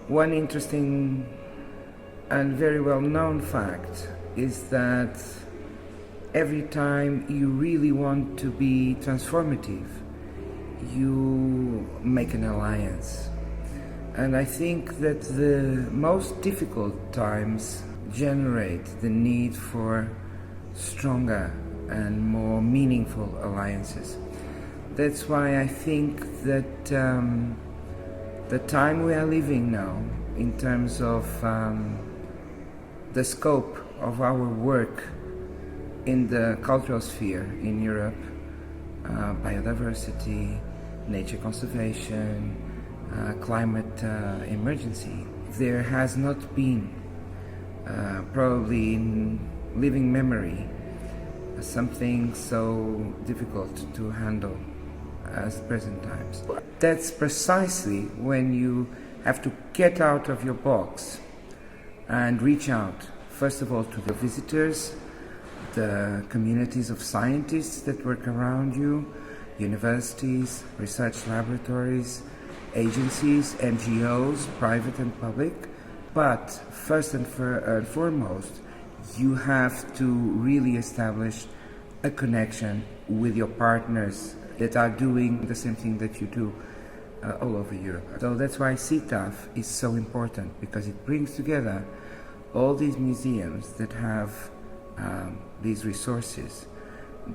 One interesting and very well-known fact is that every time you really want to be transformative, you make an alliance. And I think that the most difficult times generate the need for stronger and more meaningful alliances. That's why I think that the time we are living now, in terms of the scope of our work in the cultural sphere in Europe, biodiversity, nature conservation, climate emergency, there has not been, probably in living memory, something so difficult to handle as present times. That's precisely when you have to get out of your box and reach out, first of all, to the visitors, the communities of scientists that work around you, universities, research laboratories, agencies, NGOs, private and public. But first and foremost, you have to really establish a connection with your partners that are doing the same thing that you do all over Europe. So that's why CETAF is so important, because it brings together all these museums that have these resources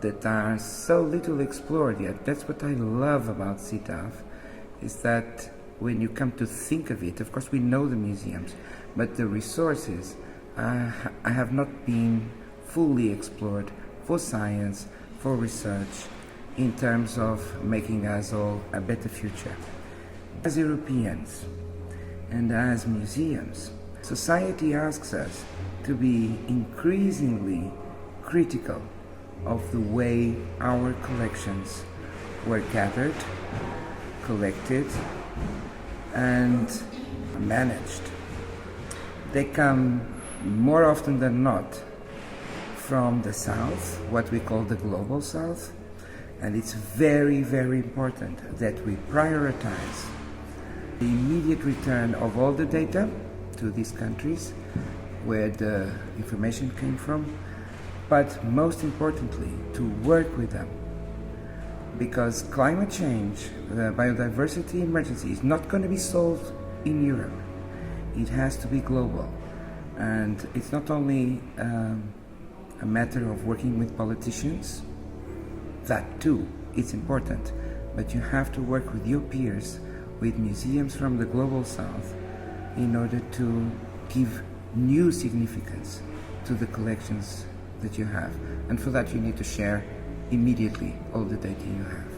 that are so little explored yet. That's what I love about CETAF, is that when you come to think of it, of course we know the museums, but the resources have not been fully explored for science, for research, in terms of making us all a better future. As Europeans and as museums, society asks us to be increasingly critical of the way our collections were gathered, collected, and managed. They come more often than not from the South, what we call the Global South, and it's very, very important that we prioritize the immediate return of all the data to these countries where the information came from, but most importantly, to work with them. Because climate change, the biodiversity emergency, is not going to be solved in Europe. It has to be global. And it's not only a matter of working with politicians, that too, it's important, but you have to work with your peers, with museums from the Global South, in order to give new significance to the collections that you have. And for that you need to share immediately all the data you have.